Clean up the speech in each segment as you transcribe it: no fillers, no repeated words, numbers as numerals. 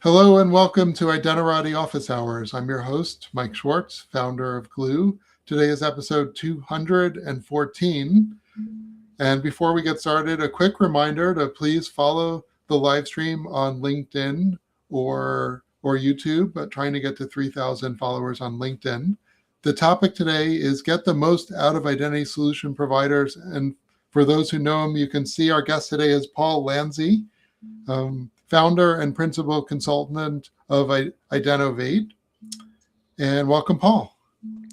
Hello and welcome to Identity Office Hours. I'm your host, Mike Schwartz, founder of Glue. Today is episode 214. And before we get started, a quick reminder to please follow the live stream on LinkedIn or YouTube, but trying to get to 3,000 followers on LinkedIn. The topic today is get the most out of identity solution providers. And for those who know him, you can see our guest today is Paul Lanzi, founder and principal consultant of Identinovate. And welcome, Paul.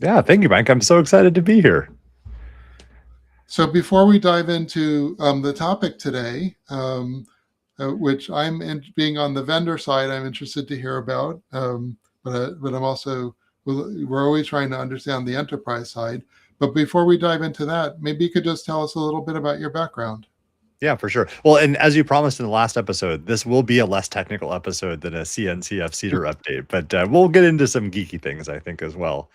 Yeah, thank you, Mike. I'm so excited to be here. So before we dive into the topic today, which being on the vendor side, I'm interested to hear about, but I'm also, we're always trying to understand the enterprise side. But before we dive into that, maybe you could just tell us a little bit about your background. Yeah, for sure. Well, and as you promised in the last episode, this will be a less technical episode than a CNCF Cedar update, but we'll get into some geeky things, I think, as well.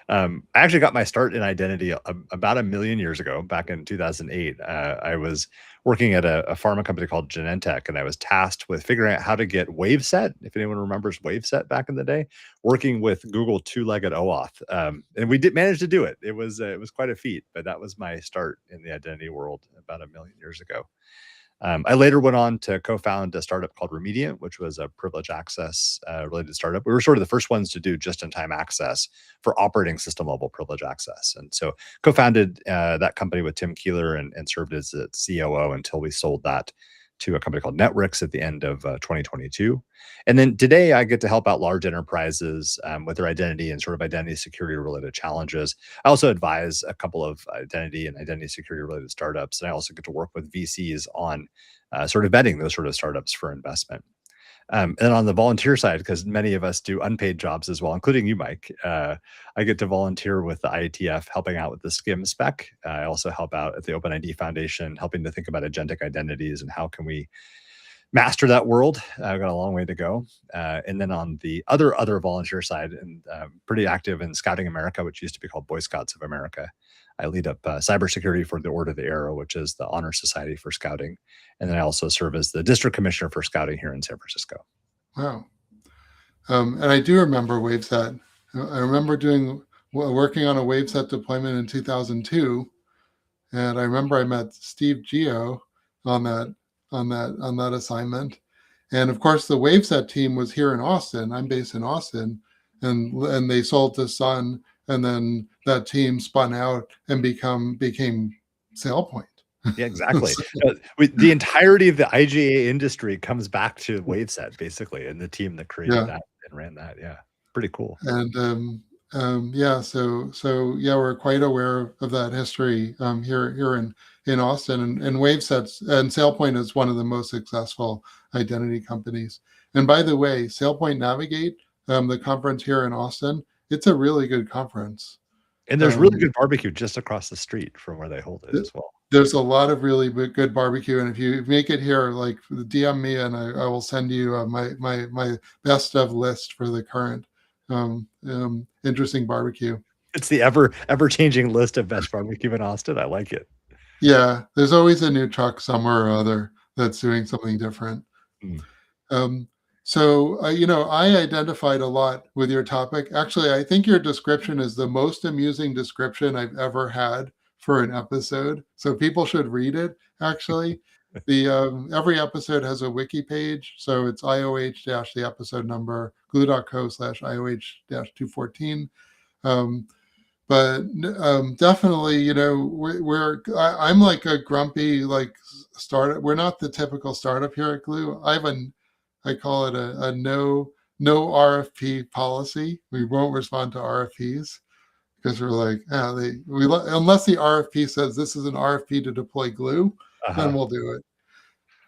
I actually got my start in identity about 1 million years ago, back in 2008. I was working at a pharma company called Genentech, and I was tasked with figuring out how to get Waveset, if anyone remembers Waveset back in the day, working with Google two-legged OAuth. And we did manage to do it. It was quite a feat, but that was my start in the identity world about 1 million years ago. I later went on to co-found a startup called Remediant, which was a privilege access related startup. We were sort of the first ones to do just-in-time access for operating system level privilege access. And so co-founded that company with Tim Keeler and served as its COO until we sold that to a company called Networks at the end of 2022. And then today I get to help out large enterprises with their identity and sort of identity security related challenges. I also advise a couple of identity and identity security related startups. And I also get to work with VCs on sort of vetting those sort of startups for investment. And on the volunteer side, because many of us do unpaid jobs as well, including you, Mike, I get to volunteer with the IETF, helping out with the SCIM spec. I also help out at the OpenID Foundation, helping to think about agentic identities and how can we master that world. I've got a long way to go. And then on the other volunteer side, and pretty active in Scouting America, which used to be called Boy Scouts of America. I lead up cybersecurity for the Order of the Arrow, which is the honor society for Scouting. And then I also serve as the district commissioner for Scouting here in San Francisco. Wow. And I do remember Waveset. I remember working on a Waveset deployment in 2002. And I remember I met Steve Geo on that assignment. And of course, the Waveset team was here in Austin. I'm based in Austin, and they sold to Sun, and then that team spun out and became SailPoint. Yeah, exactly. The entirety of the IGA industry comes back to Waveset, basically, and the team that created that and ran that. Yeah, pretty cool. And we're quite aware of that history here in Austin, and Wavesets and SailPoint is one of the most successful identity companies. And by the way, SailPoint Navigate, the conference here in Austin, it's a really good conference. And there's really good barbecue just across the street from where they hold it as well. There's a lot of really good barbecue, and if you make it here, like DM me, and I will send you my best of list for the current interesting barbecue. It's the ever changing list of best barbecue in Austin. I like it. Yeah, there's always a new truck somewhere or other that's doing something different. So I identified a lot with your topic. Actually, I think your description is the most amusing description I've ever had for an episode. So people should read it. Actually, every episode has a wiki page, so it's IOH- the episode number, glue.co/IOH-214. But definitely, I'm like a grumpy startup. We're not the typical startup here at Glue. I call it a no RFP policy. We won't respond to RFPs because we're like, unless the RFP says this is an RFP to deploy Glue, then we'll do it.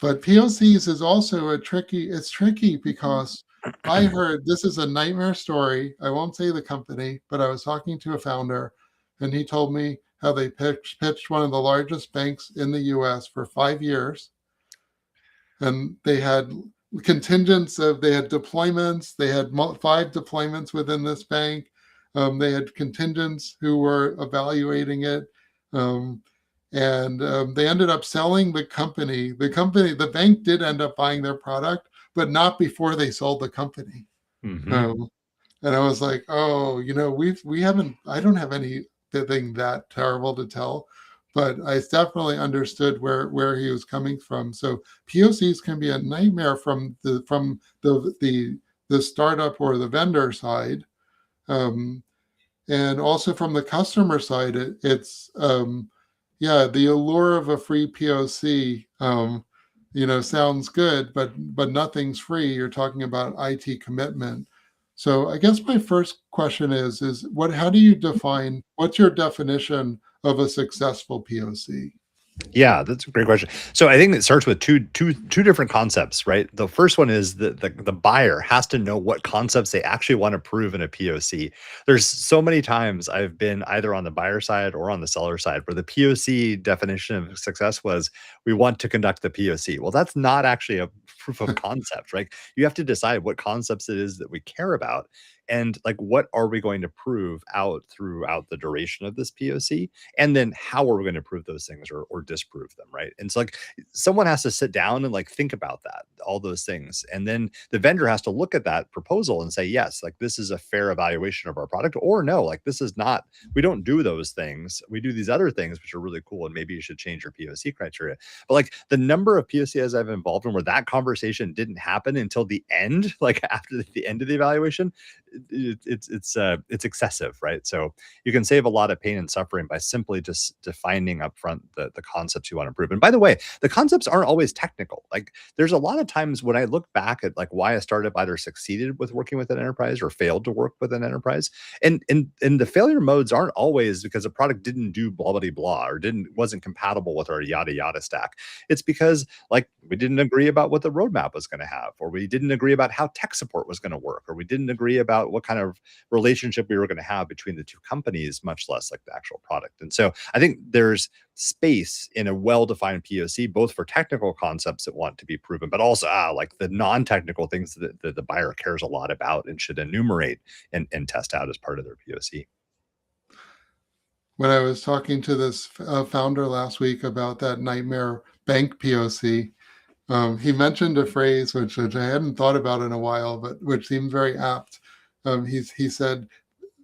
But POCs is also it's tricky because I heard this is a nightmare story. I won't say the company, but I was talking to a founder, and he told me how they pitched one of the largest banks in the US for 5 years. And they had they had deployments. They had 5 deployments within this bank. They had contingents who were evaluating it. And they ended up selling the company. The bank did end up buying their product, but not before they sold the company. Hmm. Um, and I was like, oh, we haven't, I don't have anything that terrible to tell, but I definitely understood where he was coming from. So POCs can be a nightmare from the startup or the vendor side. Um, and also from the customer side, yeah, the allure of a free POC, sounds good, but nothing's free. You're talking about IT commitment. So I guess my first question is how do you define, what's your definition of a successful POC? Yeah, that's a great question. So I think it starts with two different concepts, right? The first one is that the buyer has to know what concepts they actually want to prove in a POC. There's so many times I've been either on the buyer side or on the seller side where the POC definition of success was we want to conduct the POC. Well, that's not actually a proof of concept, right? You have to decide what concepts it is that we care about and like what are we going to prove out throughout the duration of this POC, and then how are we going to prove those things or disprove them, right? And so like someone has to sit down and like think about that, all those things, and then the vendor has to look at that proposal and say yes, like this is a fair evaluation of our product, or no, like this is not, we don't do those things, we do these other things which are really cool and maybe you should change your POC criteria. But like the number of POCs I've involved in where that conversation didn't happen until the end, like after the end of the evaluation, it's excessive, right? So you can save a lot of pain and suffering by simply just defining upfront the concepts you want to prove. And by the way, the concepts aren't always technical. Like there's a lot of times when I look back at like why a startup either succeeded with working with an enterprise or failed to work with an enterprise, and the failure modes aren't always because a product didn't do blah blah blah or wasn't compatible with our yada yada stack. It's because like we didn't agree about what the roadmap was going to have, or we didn't agree about how tech support was going to work, or we didn't agree about what kind of relationship we were going to have between the two companies, much less like the actual product. And so I think there's space in a well-defined POC, both for technical concepts that want to be proven, but also like the non-technical things that the buyer cares a lot about and should enumerate and test out as part of their POC. When I was talking to this founder last week about that nightmare bank POC, he mentioned a phrase which I hadn't thought about in a while, but which seemed very apt. He said,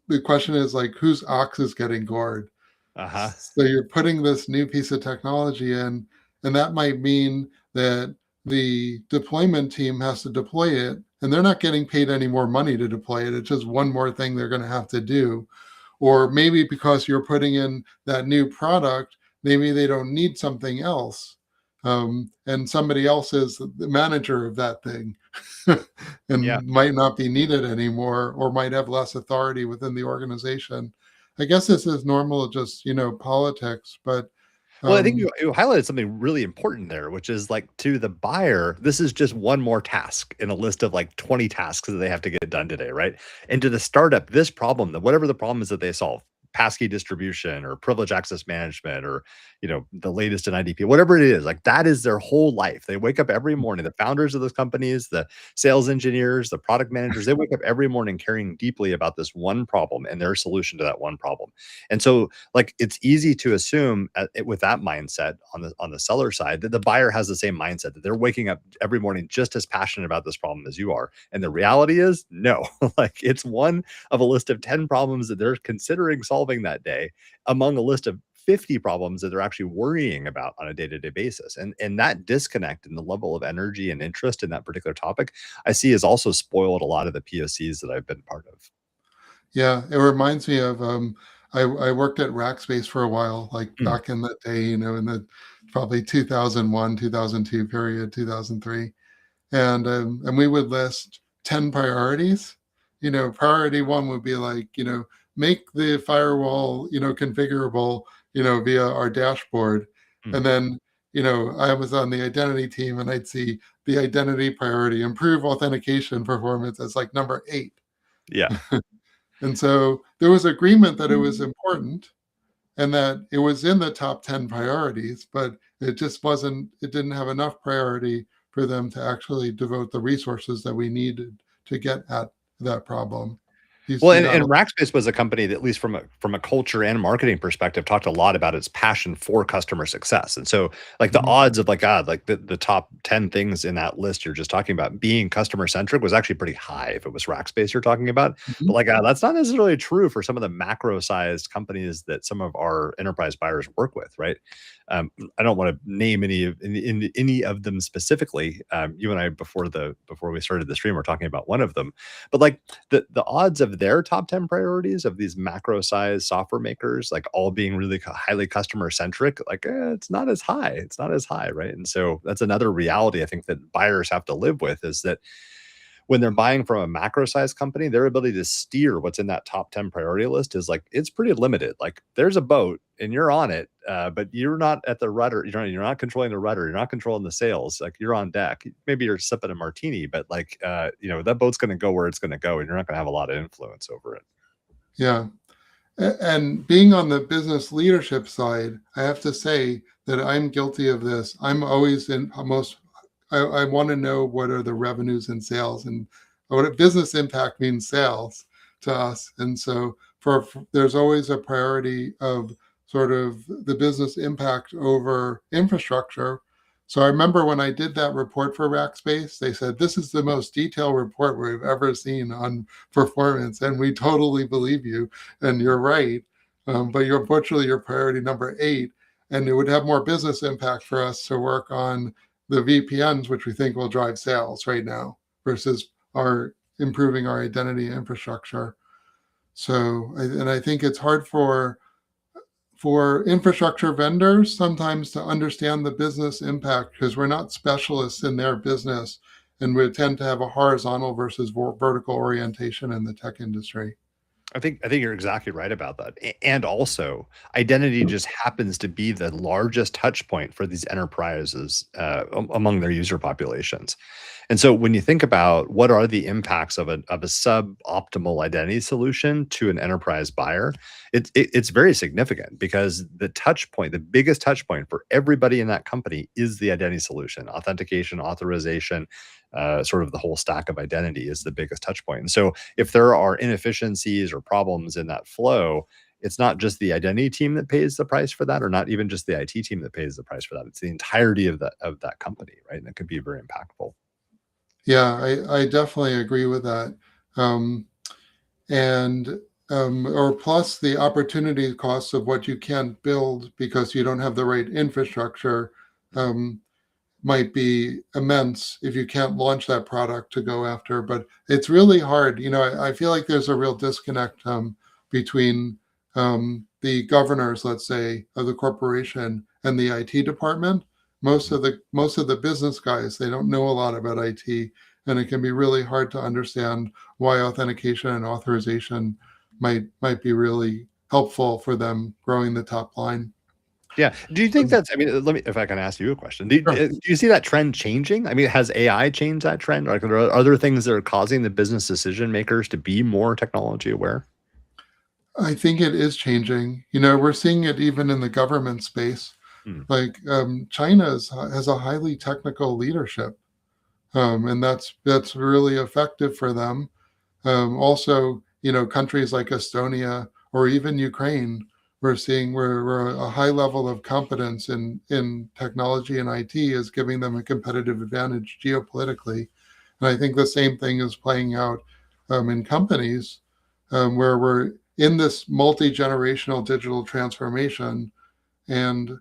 the question is like, whose ox is getting gored? Uh-huh. So you're putting this new piece of technology in, and that might mean that the deployment team has to deploy it, and they're not getting paid any more money to deploy it. It's just one more thing they're going to have to do. Or maybe because you're putting in that new product, maybe they don't need something else. And somebody else is the manager of that thing Yeah. and might not be needed anymore or might have less authority within the organization. I guess this is normal, just, politics, but Well, I think um, you highlighted something really important there, which is like to the buyer, this is just one more task in a list of like 20 tasks that they have to get done today, right? And to the startup, this problem, whatever the problem is that they solve, passkey distribution or privilege access management or the latest in IDP, whatever it is, like that is their whole life. They wake up every morning. The founders of those companies, the sales engineers, the product managers, they wake up every morning caring deeply about this one problem and their solution to that one problem. And so like it's easy to assume with that mindset on the seller side that the buyer has the same mindset, that they're waking up every morning just as passionate about this problem as you are. And the reality is no. Like it's one of a list of 10 problems that they're considering solving that day among a list of 50 problems that they're actually worrying about on a day-to-day basis. And that disconnect in the level of energy and interest in that particular topic, I see has also spoiled a lot of the POCs that I've been part of. yeah, it reminds me of I worked at Rackspace for a while, like Mm, back in the day, in the probably 2001, 2002 period, 2003. And we would list 10 priorities. Priority one would be like, make the firewall, configurable, via our dashboard. mm. And then, I was on the identity team and I'd see the identity priority, improve authentication performance as like number 8. Yeah. And so there was agreement that it was important and that it was in the top 10 priorities, but it didn't have enough priority for them to actually devote the resources that we needed to get at that problem. Do you Well, see and, that? and Rackspace was a company that, at least from a culture and marketing perspective, talked a lot about its passion for customer success. And so, like the Mhm. odds of like the top 10 things in that list you're just talking about being customer centric was actually pretty high if it was Rackspace you're talking about. But Mhm. like that's not necessarily true for some of the macro sized companies that some of our enterprise buyers work with, right? I don't want to name any of them specifically. You and I before we started the stream, we're talking about one of them, but like the odds of their top 10 priorities of these macro size software makers like all being really highly customer centric, like it's not as high. It's not as high, right? And so that's another reality I think that buyers have to live with, is that when they're buying from a macro size company, their ability to steer what's in that top 10 priority list is like it's pretty limited. Like there's a boat and you're on it, but you're not at the rudder. You're not controlling the rudder. You're not controlling the sails. Like you're on deck. Maybe you're sipping a martini, but like that boat's going to go where it's going to go, and you're not going to have a lot of influence over it. Yeah. And being on the business leadership side, I have to say that I'm guilty of this. I'm always in almost, I want to know what are the revenues and sales, and what a business impact means sales to us. And so there's always a priority of sort of the business impact over infrastructure. So I remember when I did that report for Rackspace, they said, this is the most detailed report we've ever seen on performance. And we totally believe you. And you're right. But you're unfortunately your priority number 8. And it would have more business impact for us to work on the VPNs, which we think will drive sales right now, versus our improving our identity infrastructure. And I think it's hard for infrastructure vendors sometimes to understand the business impact because we're not specialists in their business, and we tend to have a horizontal versus vertical orientation in the tech industry. I think you're exactly right about that. And also, identity just happens to be the largest touch point for these enterprises among their user populations. And so when you think about what are the impacts of a suboptimal identity solution to an enterprise buyer, it's very significant because the touch point, the biggest touch point for everybody in that company is the identity solution, authentication, authorization, sort of the whole stack of identity is the biggest touch point. And so if there are inefficiencies or problems in that flow, it's not just the identity team that pays the price for that, or not even just the IT team that pays the price for that. It's the entirety of that company, right? And it could be very impactful. Yeah, I definitely agree with that. Um, and or plus the opportunity costs of what you can't build because you don't have the right infrastructure um, might be immense if you can't launch that product to go after. But it's really hard. I feel like there's a real disconnect between the governors, let's say, of the corporation and the IT department. Most of the business guys, they don't know a lot about IT, and it can be really hard to understand why authentication and authorization might be really helpful for them growing the top line. Yeah. Do you think that's, I mean, let me, if I can ask you a question, Sure. do you see that trend changing? I mean, has AI changed that trend? Like, are there things that are causing the business decision makers to be more technology aware? I think it is changing. We're seeing it even in the government space. Hmm. Like China has a highly technical leadership, and that's really effective for them. Also, countries like Estonia or even Ukraine, we're seeing where a high level of competence in technology and IT is giving them a competitive advantage geopolitically. And I think the same thing is playing out in companies where we're in this multi generational digital transformation, and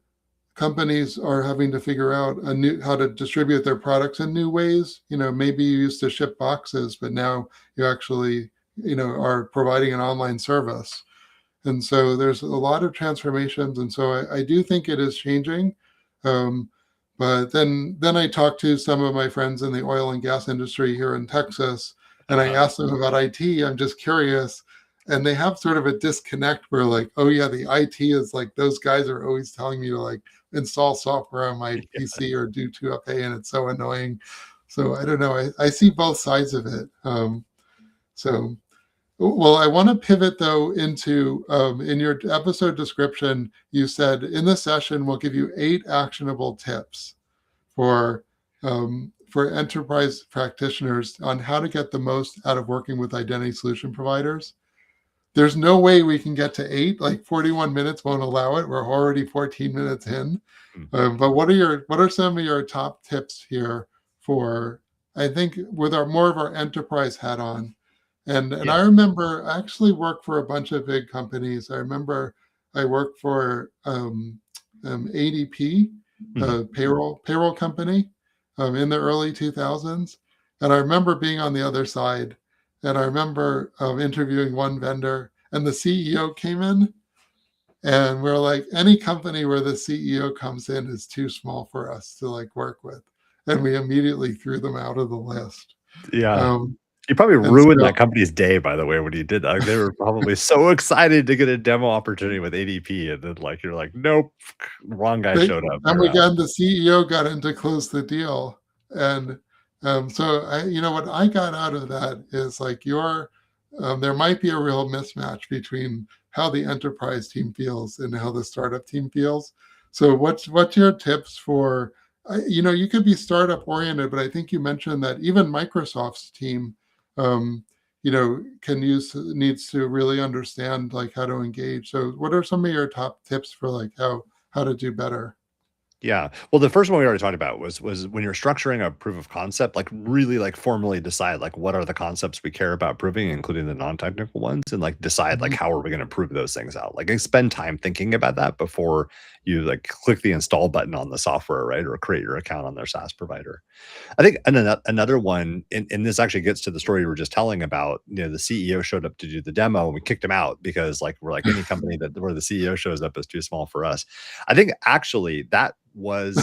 companies are having to figure out how to distribute their products in new ways. Maybe you used to ship boxes, but now you actually, are providing an online service. And so there's a lot of transformations. And so I do think it is changing. Um, but then I talked to some of my friends in the oil and gas industry here in Texas, and I Uh-huh. asked them about IT. I'm just curious. And they have sort of a disconnect where, like, oh yeah, the IT is like those guys are always telling me to like install software on my PC or do 2FA, and it's so annoying. So I don't know. I see both sides of it. So well, I want to pivot though into in your episode description, you said in this session we'll give you 8 actionable tips for for enterprise practitioners on how to get the most out of working with identity solution providers. There's no way we can get to 8. Like 41 minutes won't allow it. We're already 14 minutes in. Mm. But what are some of your top tips here for, I think, with our more of our enterprise hat on? And Yeah. I remember I actually worked for a bunch of big companies. I remember I worked for ADP, Mhm. a payroll company, in the early 2000s. And I remember being on the other side, and I remember interviewing one vendor, and the CEO came in, and we're like, any company where the CEO comes in is too small for us to like work with, and we immediately threw them out of the list. Yeah. Um, You probably and ruined so that company's day, by the way, when you did that. Like, they were probably so excited to get a demo opportunity with ADP, and then, like, you're like, "Nope, wrong guy they, showed up. and You're out." again, the CEO got in to close the deal, and so what I got out of that is like there might be a real mismatch between how the enterprise team feels and how the startup team feels. So what's your tips for, you could be startup oriented, but I think you mentioned that even Microsoft's team, needs to really understand like how to engage. So what are some of your top tips for like how to do better? Yeah. Well, the first one we already talked about was when you're structuring a proof of concept, like really like formally decide like what are the concepts we care about proving, including the non-technical ones, and like decide like Mhm. how are we going to prove those things out. Like spend time thinking about that before you like click the install button on the software, right? Or create your account on their SaaS provider. I think another one, and this actually gets to the story we were just telling about, the CEO showed up to do the demo and we kicked him out because like we're like any company that where the CEO shows up is too small for us. I think actually that was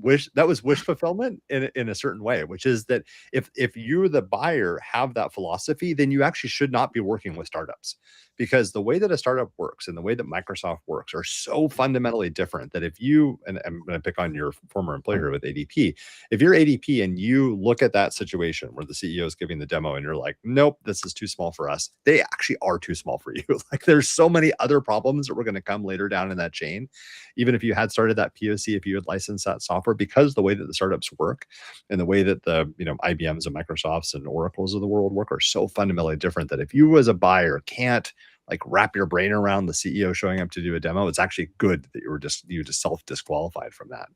wish fulfillment in a certain way, which is that if you the buyer have that philosophy, then you actually should not be working with startups, because the way that a startup works and the way that Microsoft works are so fundamentally different that if you, and I'm going to pick on your former employer with ADP, if you're ADP and you look at that situation where the CEO is giving the demo and you're like, nope, this is too small for us, they actually are too small for you. Like there's so many other problems that were going to come later down in that chain. Even if you had started that POC, if you had licensed that software, because the way that the startups work and the way that the IBMs and Microsofts and Oracles of the world work are so fundamentally different that if you as a buyer can't like wrap your brain around the CEO showing up to do a demo, it's actually good that you just self disqualified from that.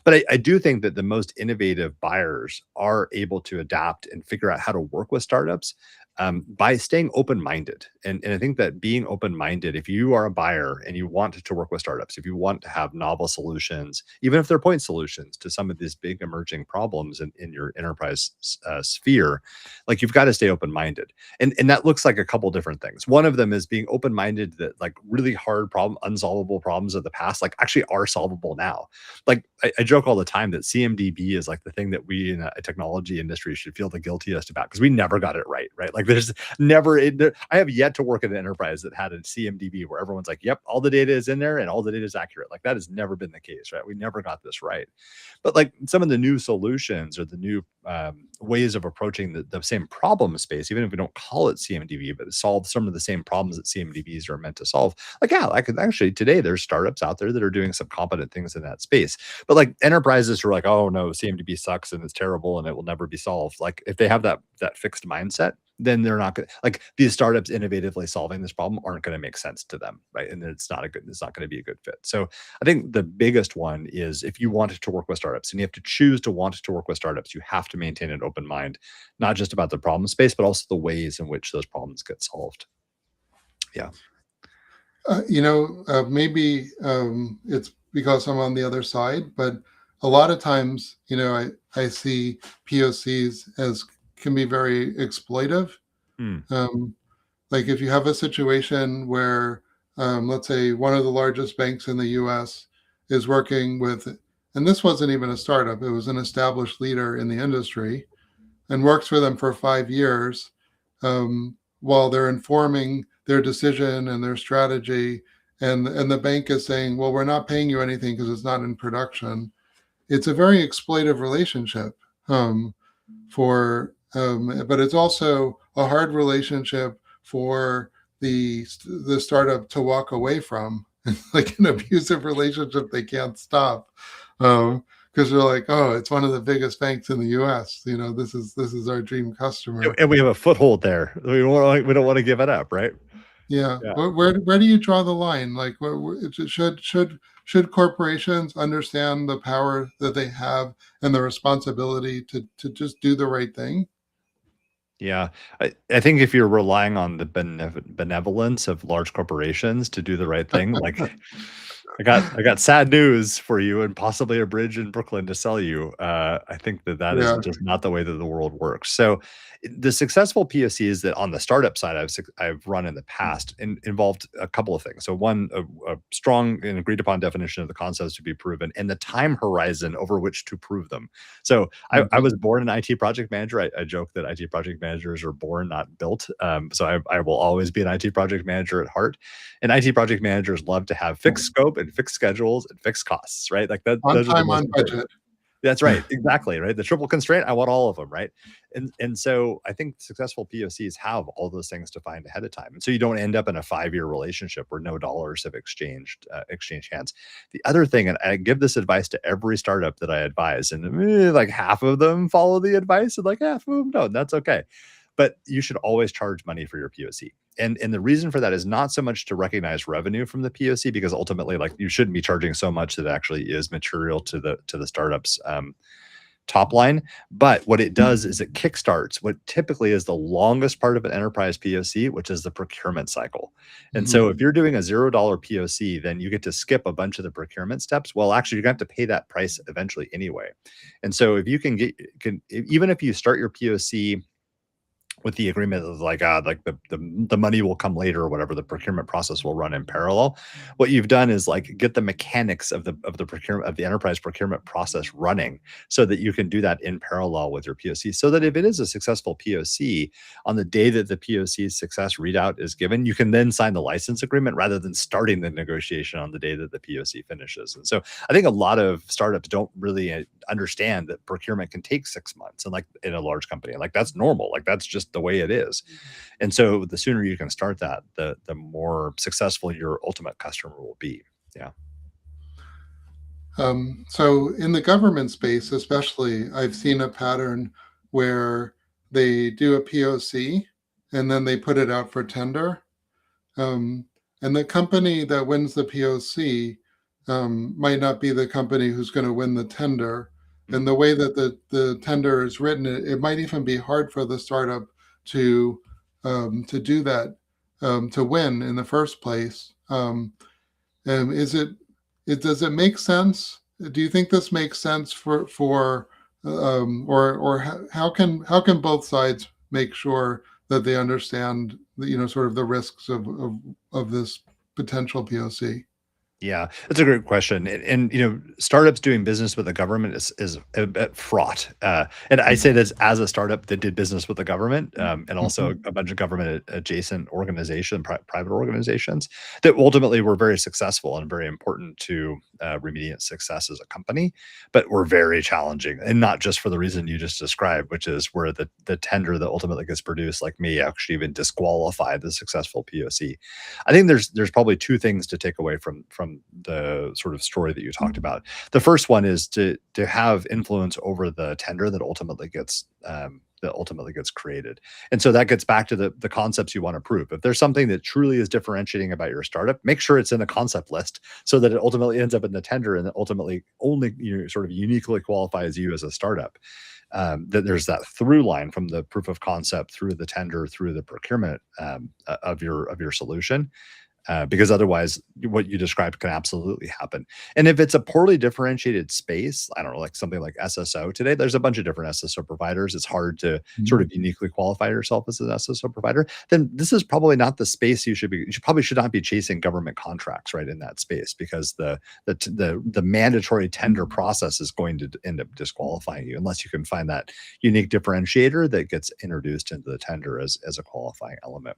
But I do think that the most innovative buyers are able to adapt and figure out how to work with startups by staying open minded. And I think that being open minded, if you are a buyer and you want to work with startups, if you want to have novel solutions, even if they're point solutions to some of these big emerging problems in your enterprise sphere, like you've got to stay open minded. And that looks like a couple different things. One of them is being open minded that like really hard problem, unsolvable problems of the past, like actually are solvable now. Like I joke all the time that CMDB is like the thing that we in a technology industry should feel the guiltiest about because we never got it right, right? Like there's never, I have yet to work at an enterprise that had a CMDB where everyone's like, yep, all the data is in there and all the data is accurate. Like that has never been the case, right? We never got this right. But like some of the new solutions or the new ways of approaching the same problem space, even if we don't call it CMDB, but solve some of the same problems that CMDBs are meant to solve. Like, yeah, I could actually today there's startups out there that are doing some competent things in that space. But like enterprises who are like, oh no, CMDB sucks and it's terrible and it will never be solved. Like if they have that fixed mindset, then they're not going to like these startups innovatively solving this problem aren't going to make sense to them, right? And it's not going to be a good fit. So I think the biggest one is if you want to work with startups and you have to choose to want to work with startups, you have to maintain an open mind, not just about the problem space, but also the ways in which those problems get solved. Yeah. Maybe it's because I'm on the other side, but a lot of times, I see POCs as can be very exploitive. Hmm. Um, like if you have a situation where, let's say, one of the largest banks in the U.S. is working with, and this wasn't even a startup; it was an established leader in the industry, and works for them for 5 years, while they're informing their decision and their strategy. And the bank is saying, well, we're not paying you anything because it's not in production. It's a very exploitive relationship, but it's also a hard relationship for the startup to walk away from, like an abusive relationship they can't stop. because they're like, oh, it's one of the biggest banks in the U.S. This is our dream customer. And we have a foothold there. We don't want to give it up, right? Yeah. Yeah. Where do you draw the line? Like, should corporations understand the power that they have and the responsibility to just do the right thing? Yeah. I think if you're relying on the benevolence of large corporations to do the right thing, like I got sad news for you and possibly a bridge in Brooklyn to sell you. I think that is Yeah. just not the way that the world works. So the successful POCs that on the startup side I've run in the past involved a couple of things. So one, a strong and agreed upon definition of the concepts to be proven and the time horizon over which to prove them. So I Mhm. was born an IT project manager. I joke that IT project managers are born, not built. So I will always be an IT project manager at heart. And IT project managers love to have fixed scope and fixed schedules and fixed costs, right? Like that, On those are the time, most on important. budget. That's right, exactly, right? The triple constraint, I want all of them, right? And so I think successful POCs have all those things defined ahead of time, and so you don't end up in a 5-year relationship where no dollars have exchanged hands. The other thing, and I give this advice to every startup that I advise, and like half of them follow the advice, and like half of them don't. That's okay, but you should always charge money for your POC. And the reason for that is not so much to recognize revenue from the POC, because ultimately, like, you shouldn't be charging so much that actually is material to the startup's top line. But what it does is it kickstarts what typically is the longest part of an enterprise POC, which is the procurement cycle. And so if Mhm. you're doing a $0 POC, then you get to skip a bunch of the procurement steps. Well, actually, you're going to have to pay that price eventually anyway. And so if you even if you start your POC with the agreement of like the money will come later or whatever, the procurement process will run in parallel. What you've done is like get the mechanics of the procurement of the enterprise procurement process running so that you can do that in parallel with your POC. So that if it is a successful POC, on the day that the POC success readout is given, you can then sign the license agreement rather than starting the negotiation on the day that the POC finishes. And so I think a lot of startups don't really understand that procurement can take 6 months, and like in a large company, like that's normal, like that's just the way it is. And so the sooner you can start that, the more successful your ultimate customer will be. Yeah. So in the government space, especially, I've seen a pattern where they do a POC and then they put it out for tender. Um, and the company that wins the POC might not be the company who's going to win the tender. And the Mhm. way that the tender is written, it might even be hard for the startup to to do that, to win in the first place. Is does it make sense? Do you think this makes sense for or how can both sides make sure that they understand sort of the risks of this potential POC? Yeah, that's a great question. And startups doing business with the government is a bit fraught. And I say this as a startup that did business with the government, and also Mhm. a bunch of government adjacent private organizations that ultimately were very successful and very important to Remediant's success as a company, but were very challenging, and not just for the reason you just described, which is where the tender that ultimately gets produced, like me, actually even disqualified the successful POC. I think there's probably two things to take away from the sort of story that you talked about. The first one is to have influence over the tender that ultimately gets created. And so that gets back to the concepts you want to prove. If there's something that truly is differentiating about your startup, make sure it's in the concept list so that it ultimately ends up in the tender and that ultimately only sort of uniquely qualifies you as a startup. That there's that through line from the proof of concept through the tender through the procurement of your solution, because otherwise what you described can absolutely happen. And if it's a poorly differentiated space, I don't know, like something like SSO today, there's a bunch of different SSO providers. It's hard to sort Mhm. of uniquely qualify yourself as an SSO provider. Then this is probably not the space you should not be chasing government contracts right in that space, because the mandatory tender process is going to end up disqualifying you unless you can find that unique differentiator that gets introduced into the tender as a qualifying element.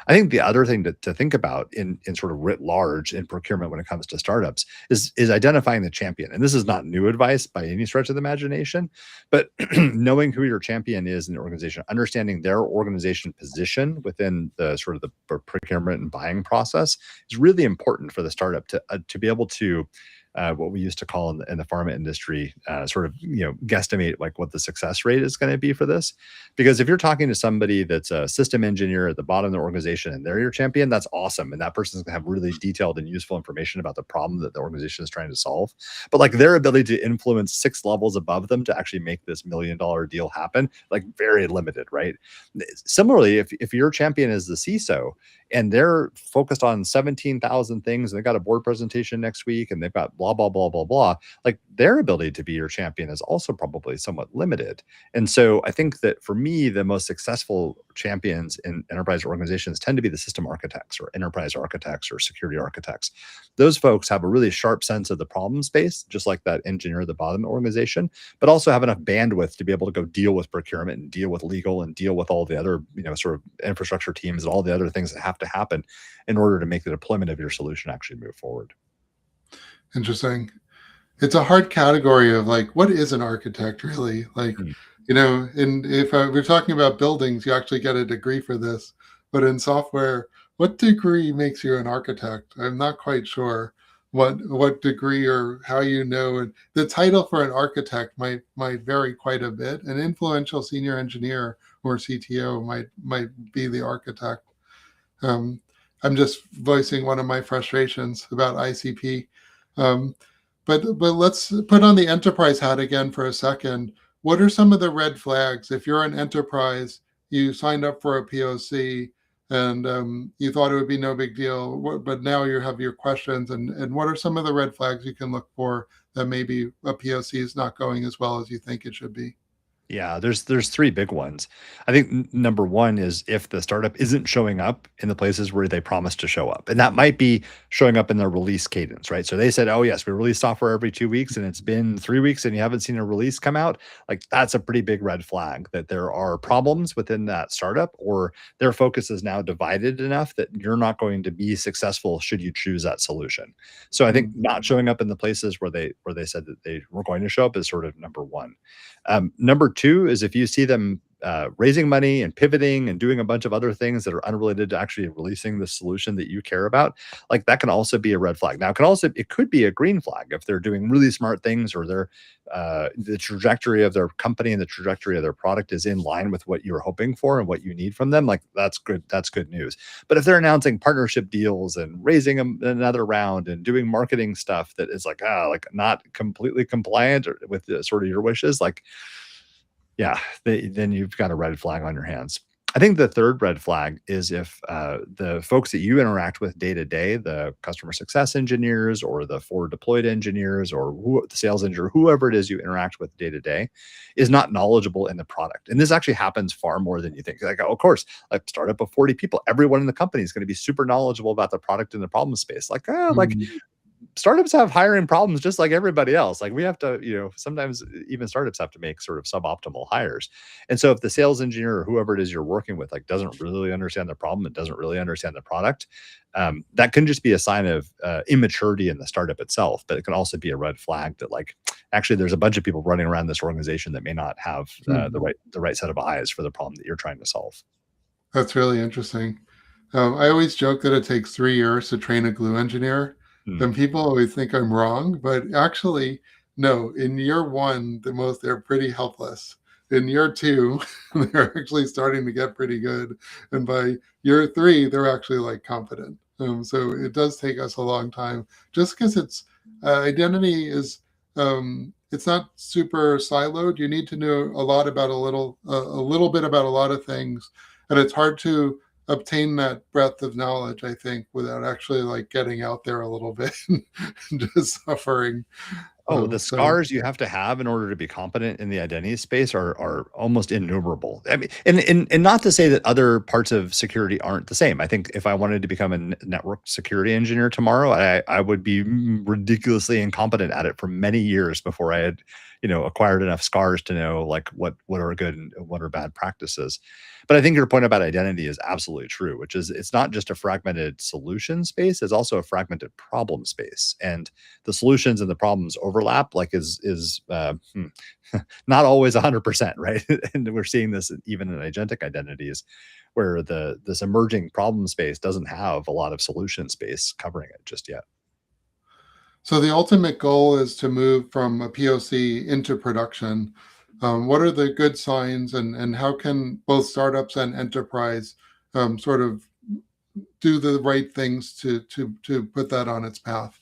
I think the other thing to think about in sort of writ large in procurement when it comes to startups is identifying the champion. And this is not new advice by any stretch of the imagination, but knowing who your champion is in the organization, understanding their organization position within the sort of the procurement and buying process is really important for the startup to be able to what we used to call in the pharma industry, sort of, guesstimate like what the success rate is going to be for this. Because if you're talking to somebody that's a system engineer at the bottom of the organization and they're your champion, that's awesome. And that person's gonna have really detailed and useful information about the problem that the organization is trying to solve. But like their ability to influence 6 levels above them to actually make this $1 million deal happen, like very limited, right? Similarly, if your champion is the CISO and they're focused on 17,000 things and they got a board presentation next week and they've got blah, blah, blah, blah, blah, like their ability to be your champion is also probably somewhat limited. And so I think that for me, the most successful champions in enterprise organizations tend to be the system architects or enterprise architects or security architects. Those folks have a really sharp sense of the problem space, just like that engineer at the bottom of the organization, but also have enough bandwidth to be able to go deal with procurement and deal with legal and deal with all the other, sort of infrastructure teams and all the other things that have to happen in order to make the deployment of your solution actually move forward. Interesting. It's a hard category of like, what is an architect really? Like, and if we're talking about buildings, you actually get a degree for this. But in software, what degree makes you an architect? I'm not quite sure what degree or how And the title for an architect might vary quite a bit. An influential senior engineer or CTO might be the architect. I'm just voicing one of my frustrations about ICP. Um, but let's put on the enterprise hat again for a second. What are some of the red flags? If you're an enterprise, you signed up for a POC and you thought it would be no big deal, but now you have your questions. And what are some of the red flags you can look for that maybe a POC is not going as well as you think it should be? Yeah, there's three big ones. I think number one is if the startup isn't showing up in the places where they promised to show up. And that might be showing up in their release cadence, right? So they said, "Oh yes, we release software every 2 weeks," and it's been 3 weeks and you haven't seen a release come out. Like that's a pretty big red flag that there are problems within that startup, or their focus is now divided enough that you're not going to be successful should you choose that solution. So I think Mm. not showing up in the places where they said that they were going to show up is sort of number one. Number two is if you see them raising money and pivoting and doing a bunch of other things that are unrelated to actually releasing the solution that you care about, like that can also be a red flag. Now, it could be a green flag if they're doing really smart things or they're the trajectory of their company and the trajectory of their product is in line with what you're hoping for and what you need from them. Like that's good. That's good news. But if they're announcing partnership deals and raising another round and doing marketing stuff that is like not completely compliant with sort of your wishes, like yeah, then you've got a red flag on your hands. I think the third red flag is if the folks that you interact with day to day, the customer success engineers or the forward deployed engineers or the sales engineer, whoever it is you interact with day to day, is not knowledgeable in the product. And this actually happens far more than you think. Like, of course, like startup of 40 people, everyone in the company is going to be super knowledgeable about the product and the problem space. Like Mm. startups have hiring problems just like everybody else. Like we have to, sometimes even startups have to make sort of suboptimal hires. And so if the sales engineer or whoever it is you're working with, like doesn't really understand the problem and doesn't really understand the product, that can just be a sign of immaturity in the startup itself. But it can also be a red flag that like, actually there's a bunch of people running around this organization that may not have Mm. the right set of eyes for the problem that you're trying to solve. That's really interesting. I always joke that it takes 3 years to train a glue engineer, Hmm. and people always think I'm wrong, but actually, no. In year one, they're pretty helpless. In year two, they're actually starting to get pretty good, and by year three, they're actually like competent. So it does take us a long time, just because identity is it's not super siloed. You need to know a lot about a little bit about a lot of things, and it's hard to obtain that breadth of knowledge, I think, without actually like getting out there a little bit and just suffering. Oh, the So scars you have to have in order to be competent in the identity space are almost innumerable. I mean, and not to say that other parts of security aren't the same. I think if I wanted to become a network security engineer tomorrow, I would be ridiculously incompetent at it for many years before I had, acquired enough scars to know like what are good and what are bad practices. But I think your point about identity is absolutely true, which is it's not just a fragmented solution space, it's also a fragmented problem space. And the solutions and the problems overlap like is not always 100%, right? And we're seeing this even in agentic identities where this emerging problem space doesn't have a lot of solution space covering it just yet. So the ultimate goal is to move from a POC into production. What are the good signs, and how can both startups and enterprise sort of do the right things to put that on its path?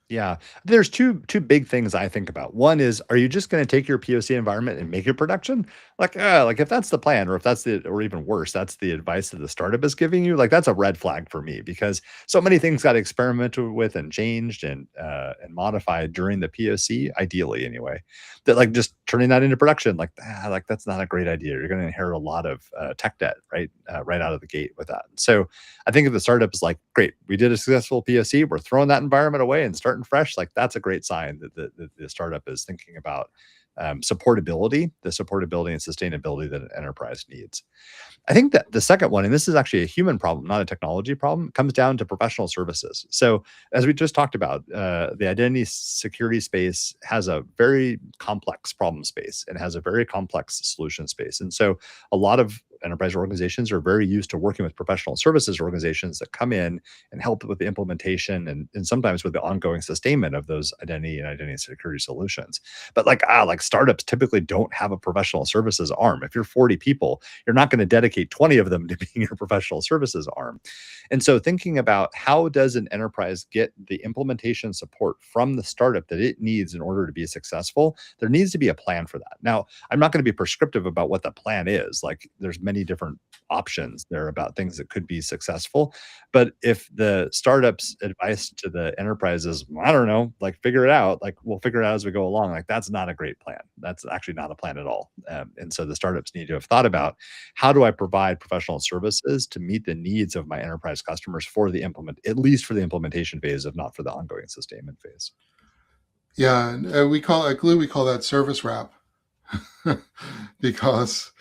Yeah. There's two big things I think about. One is, are you just gonna take your POC environment and make it production? Like if that's the plan, or if that's the or even worse, that's the advice that the startup is giving you, like that's a red flag for me because so many things got experimented with and changed and modified during the POC, ideally anyway, that like just turning that into production, like that's not a great idea. You're gonna inherit a lot of tech debt, right? Right out of the gate with that. So I think if the startup is like, great, we did a successful POC, we're throwing that environment away and starting fresh, like that's a great sign that the startup is thinking about the supportability and sustainability that an enterprise needs. I think that the second one, and this is actually a human problem, not a technology problem, comes down to professional services. So, as we just talked about, the identity security space has a very complex problem space and has a very complex solution space. And so, a lot of enterprise organizations are very used to working with professional services organizations that come in and help with the implementation and sometimes with the ongoing sustainment of those identity and identity security solutions. But like startups typically don't have a professional services arm. If you're 40 people, you're not going to dedicate 20 of them to being your professional services arm. And so thinking about how does an enterprise get the implementation support from the startup that it needs in order to be successful, there needs to be a plan for that. Now, I'm not going to be prescriptive about what the plan is. Like there's many different options there about things that could be successful. But if the startup's advice to the enterprise is, "Well, I don't know, like figure it out, like we'll figure it out as we go along," like that's not a great plan. That's actually not a plan at all. And so the startups need to have thought about, how do I provide professional services to meet the needs of my enterprise customers for the at least for the implementation phase, if not for the ongoing sustainment phase. Yeah, and we call at Glue we call that service wrap because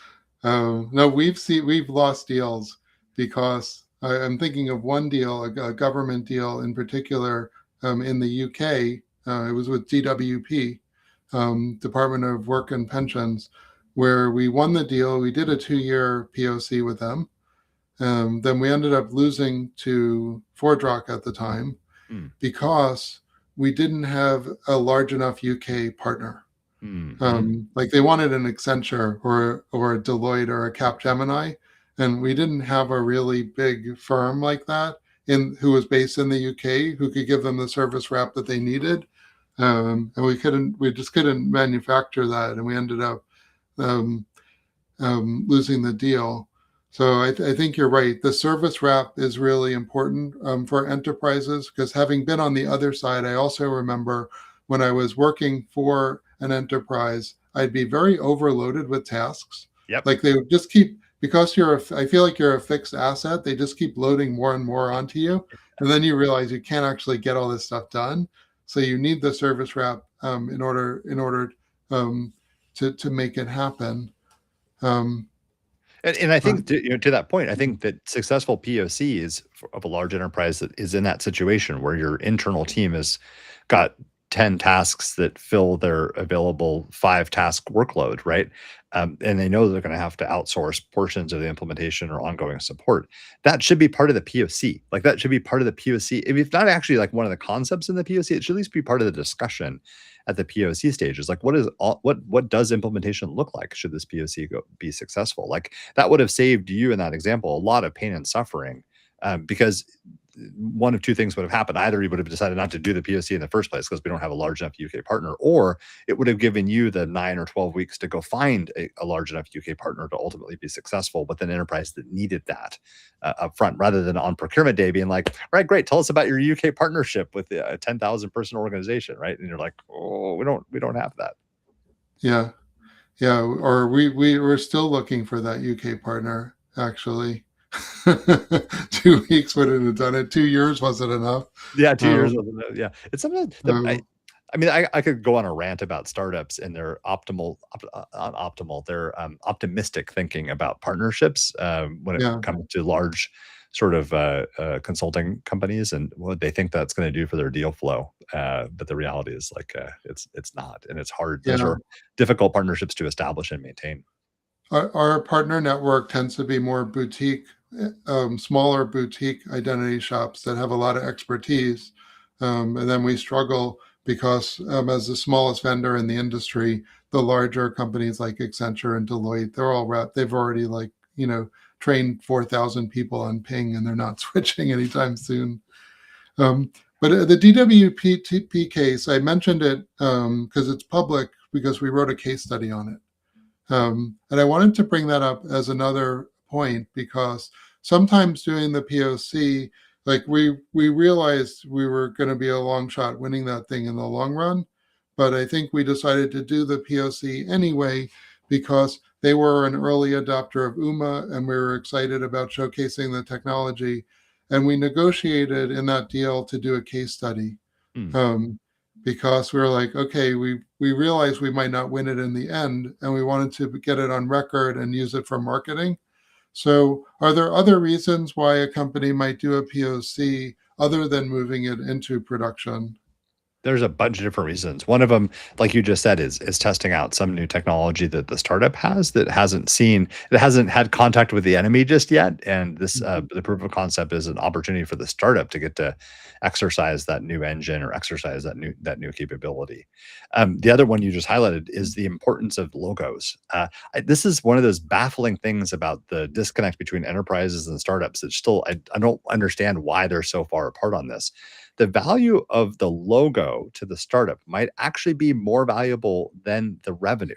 no, we've lost deals because I'm thinking of one deal, a government deal in particular, in the UK. It was with DWP, Department of Work and Pensions, where we won the deal. We did a 2-year POC with them. Then we ended up losing to Fordrock at the time Mm, because we didn't have a large enough UK partner. mhm. Like they wanted an Accenture or a Deloitte or a Capgemini, and we didn't have a really big firm like that in who was based in the UK who could give them the service rep that they needed. And we just couldn't manufacture that, and we ended up um, losing the deal. So I think you're right. The service wrap is really important for enterprises because having been on the other side, I also remember when I was working for an enterprise, I'd be very overloaded with tasks. Yep. Like they would just keep, because I feel like you're a fixed asset, they just keep loading more and more onto you. And then you realize you can't actually get all this stuff done. So you need the service wrap in order um, to make it happen. Um, And I but think to that point, I think that successful POCs of a large enterprise that is in that situation where your internal team has got 10 tasks that fill their available 5 task workload, right? And they know they're going to have to outsource portions of the implementation or ongoing support. That should be part of the POC. Like that should be part of the POC. If it's not actually like one of the concepts in the POC, it should at least be part of the discussion at the POC stage. Is like, what does implementation look like? Should this POC be successful? Like that would have saved you in that example a lot of pain and suffering, because one of two things would have happened. Either you would have decided not to do the POC in the first place because we don't have a large enough UK partner, or it would have given you the 9 or 12 weeks to go find a large enough UK partner to ultimately be successful with an enterprise that needed that up front, rather than on procurement day being like, all right, great, tell us about your UK partnership with a 10,000 person organization, right? And you're like, oh, we don't have that. yeah, yeah, or we're still looking for that UK partner, actually. 2 weeks wouldn't have done it. 2 years wasn't enough. Yeah, 2 years Um, wasn't it? Yeah, it's something that um, I mean, I could go on a rant about startups and their optimistic thinking about partnerships, when it yeah, comes to large sort of, consulting companies and what they think that's gonna do for their deal flow, but the reality is, like, it's not, and it's hard. Those yeah. are difficult partnerships to establish and maintain. Our partner network tends to be more boutique, smaller boutique identity shops that have a lot of expertise. And then we struggle because as the smallest vendor in the industry, the larger companies like Accenture and Deloitte, they've already trained 4,000 people on ping, and they're not switching anytime soon. Um, but the DWP case, I mentioned it because it's public because we wrote a case study on it. And I wanted to bring that up as another point because sometimes doing the POC, like we realized we were going to be a long shot winning that thing in the long run, but I think we decided to do the POC anyway because they were an early adopter of UMA and we were excited about showcasing the technology. And we negotiated in that deal to do a case study. Hmm. Um, because we were like, okay, we realized we might not win it in the end, and we wanted to get it on record and use it for marketing. So, are there other reasons why a company might do a POC other than moving it into production? There's a bunch of different reasons. One of them, like you just said, is testing out some new technology that the startup has that hasn't had contact with the enemy just yet. And this the proof of concept is an opportunity for the startup to get to exercise that new engine or exercise that new capability. The other one you just highlighted is the importance of logos. This is one of those baffling things about the disconnect between enterprises and startups that still I don't understand why they're so far apart on this. The value of the logo to the startup might actually be more valuable than the revenue.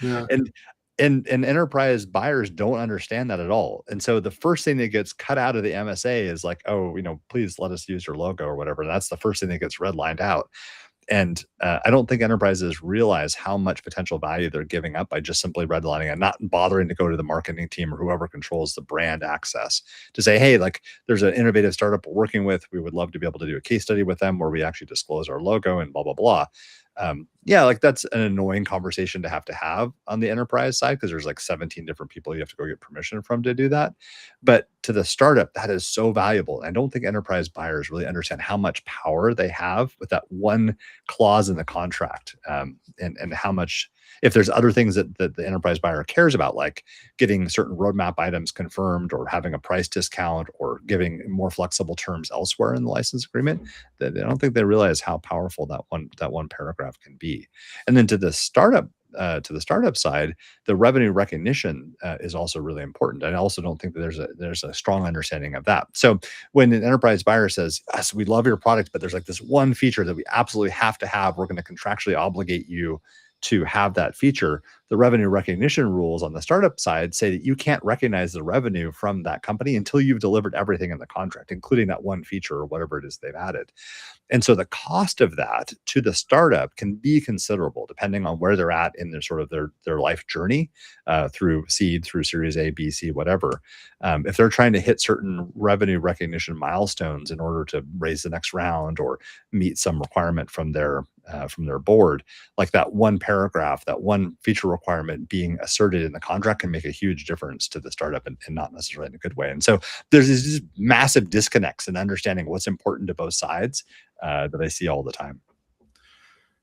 Yeah, And and enterprise buyers don't understand that at all. And so the first thing that gets cut out of the MSA is like, oh, please let us use your logo or whatever. And that's the first thing that gets redlined out. And I don't think enterprises realize how much potential value they're giving up by just simply redlining and not bothering to go to the marketing team or whoever controls the brand access to say, hey, like there's an innovative startup we're working with. We would love to be able to do a case study with them where we actually disclose our logo and blah, blah, blah. Yeah, like that's an annoying conversation to have on the enterprise side because there's like 17 different people you have to go get permission from to do that. But to the startup, that is so valuable. And I don't think enterprise buyers really understand how much power they have with that one clause in the contract, and how much if there's other things that the enterprise buyer cares about, like getting certain roadmap items confirmed or having a price discount or giving more flexible terms elsewhere in the license agreement, that I don't think they realize how powerful that one paragraph can be. And then to the startup side, the revenue recognition is also really important. I also don't think that there's a strong understanding of that. So when an enterprise buyer says, "Yes, we love your product, but there's like this one feature that we absolutely have to have. We're going to contractually obligate you to have that feature." The revenue recognition rules on the startup side say that you can't recognize the revenue from that company until you've delivered everything in the contract, including that one feature or whatever it is they've added. And so the cost of that to the startup can be considerable depending on where they're at in their sort of their life journey, through seed, through Series A, B, C, whatever. If they're trying to hit certain revenue recognition milestones in order to raise the next round or meet some requirement from their board, like that one paragraph, that one feature requirement being asserted in the contract can make a huge difference to the startup, and not necessarily in a good way. And so there's these massive disconnects in understanding what's important to both sides, that I see all the time.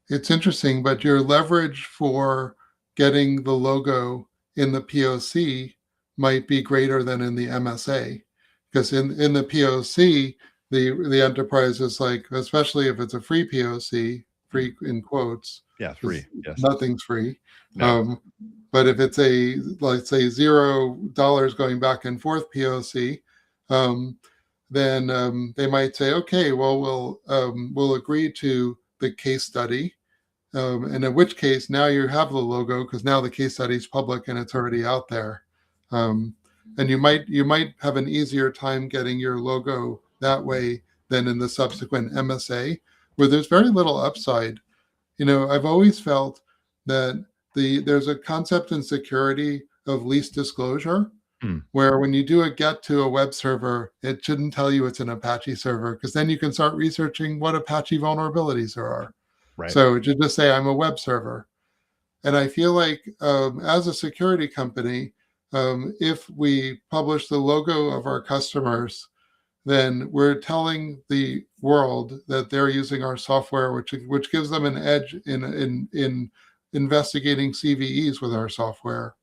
it's interesting, but your leverage for getting the logo in the POC might be greater than in the MSA. Because in the POC, the enterprise is like, especially if it's a free POC, Mm. free in quotes, Yeah, because free. Yes. nothing's free. No. Um, but if it's a, let's say, $0 going back and forth POC, um, then they might say, okay, well, we'll agree to the case study, and in which case now you have the logo because now the case study is public and it's already out there. Um, and you might have an easier time getting your logo that way than in the subsequent MSA, where there's very little upside. I've always felt that there's a concept in security of least disclosure, Mm. where when you do a get to a web server, it shouldn't tell you it's an Apache server because then you can start researching what Apache vulnerabilities there are. Right. So it should just say I'm a web server. And I feel like as a security company, if we publish the logo of our customers, then we're telling the world that they're using our software, which gives them an edge in investigating CVEs with our software.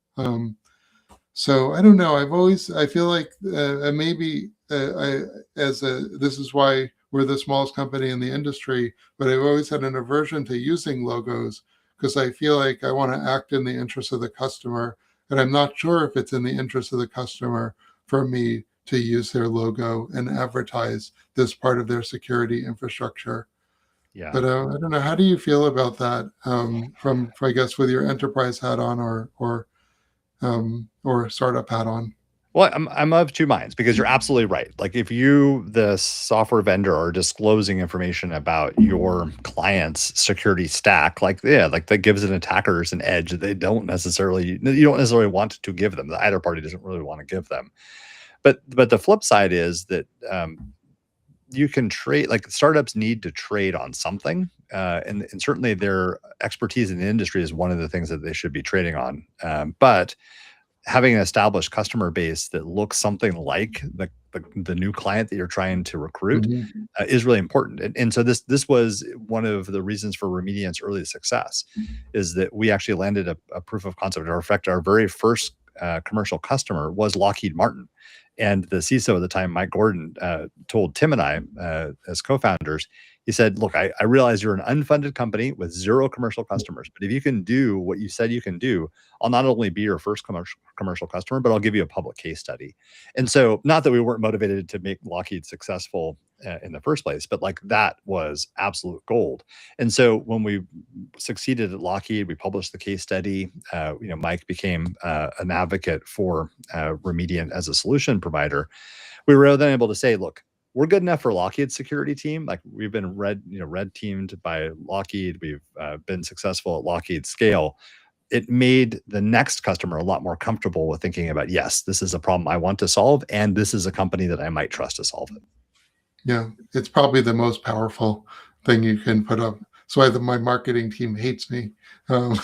So I don't know. I feel like maybe I as a this is why we're the smallest company in the industry, but I've always had an aversion to using logos because I feel like I want to act in the interest of the customer, and I'm not sure if it's in the interest of the customer for me to use their logo and advertise this part of their security infrastructure. Yeah. But I don't know. How do you feel about that? From I guess with your enterprise hat on or startup hat on. Well, I'm of two minds because you're absolutely right. Like if you, the software vendor, are disclosing information about your client's security stack, like yeah, like that gives an attackers an edge that you don't necessarily want to give them. The either party doesn't really want to give them. But the flip side is that you can trade, like startups need to trade on something, and certainly their expertise in the industry is one of the things that they should be trading on. But having an established customer base that looks something like the new client that you're trying to recruit Mhm. is really important. And so this was one of the reasons for Remediant's early success, is that we actually landed a proof of concept. Or in fact, our very first commercial customer was Lockheed Martin. And the CISO at the time, Mike Gordon, told Tim and I, as co-founders, he said, "Look, I realize you're an unfunded company with zero commercial customers, but if you can do what you said you can do, I'll not only be your first commercial customer, but I'll give you a public case study." And so, not that we weren't motivated to make Lockheed successful in the first place, but like that was absolute gold. And so, when we succeeded at Lockheed, we published the case study. Mike became an advocate for Remediant as a solution provider. We were then able to say, look, we're good enough for Lockheed's security team. Like we've been red teamed by Lockheed. We've been successful at Lockheed scale. It made the next customer a lot more comfortable with thinking about, yes, this is a problem I want to solve, and this is a company that I might trust to solve it. Yeah, it's probably the most powerful thing you can put up. That's why my marketing team hates me, um,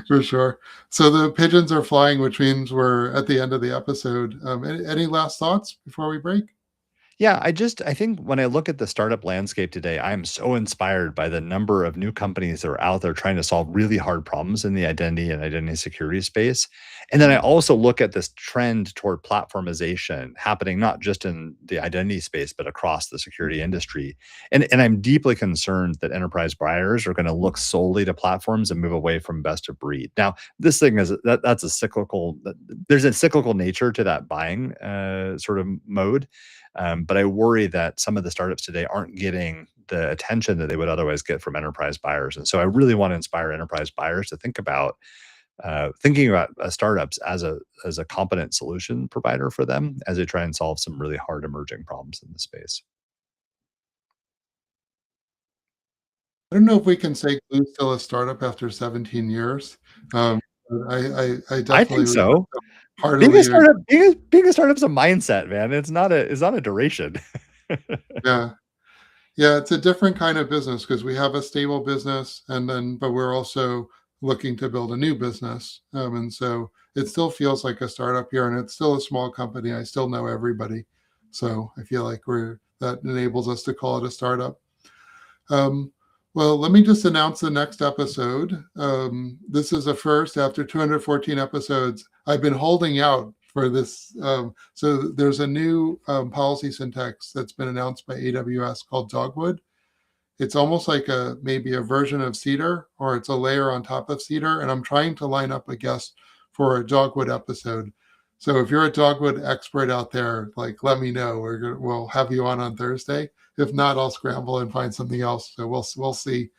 for sure. So the pigeons are flying, which means we're at the end of the episode. Any last thoughts before we break? Yeah, I think when I look at the startup landscape today, I'm so inspired by the number of new companies that are out there trying to solve really hard problems in the identity and identity security space. And then I also look at this trend toward platformization happening not just in the identity space, but across the security industry. And I'm deeply concerned that enterprise buyers are going to look solely to platforms and move away from best of breed. Now, this thing is that's a cyclical. There's a cyclical nature to that buying sort of mode. But I worry that some of the startups today aren't getting the attention that they would otherwise get from enterprise buyers. And so I really want to inspire enterprise buyers to think about thinking about startups as a competent solution provider for them as they try and solve some really hard emerging problems in the space. I don't know if we can say Glue's still a startup after 17 years. But I I think definitely would so. Being a heartily agree. startup, being a startup's a mindset, man. It's not a duration. Yeah. Yeah, it's a different kind of business because we have a stable business but we're also looking to build a new business. And so it still feels like a startup here and it's still a small company. I still know everybody. So I feel like that enables us to call it a startup. Um, well, let me just announce the next episode. This is a first after 214 episodes. I've been holding out for this. So there's a new policy syntax that's been announced by AWS called Dogwood. It's almost like maybe a version of Cedar, or it's a layer on top of Cedar. And I'm trying to line up a guest for a Dogwood episode. So if you're a Dogwood expert out there, like let me know. We'll have you on Thursday. If not, I'll scramble and find something else. So we'll see.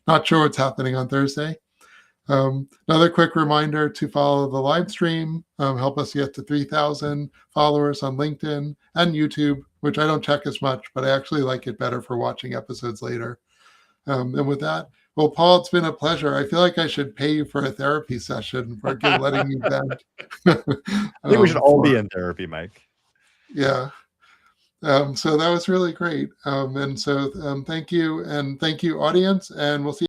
Not sure what's happening on Thursday. Another quick reminder to follow the live stream. Help us get to 3,000 followers on LinkedIn and YouTube, which I don't check as much, but I actually like it better for watching episodes later. And with that, well, Paul, it's been a pleasure. I feel like I should pay you for a therapy session for letting me vent. I think we should all be For in therapy, Mike. yeah. So that was really great. And so thank you, and thank you, audience, and we'll see.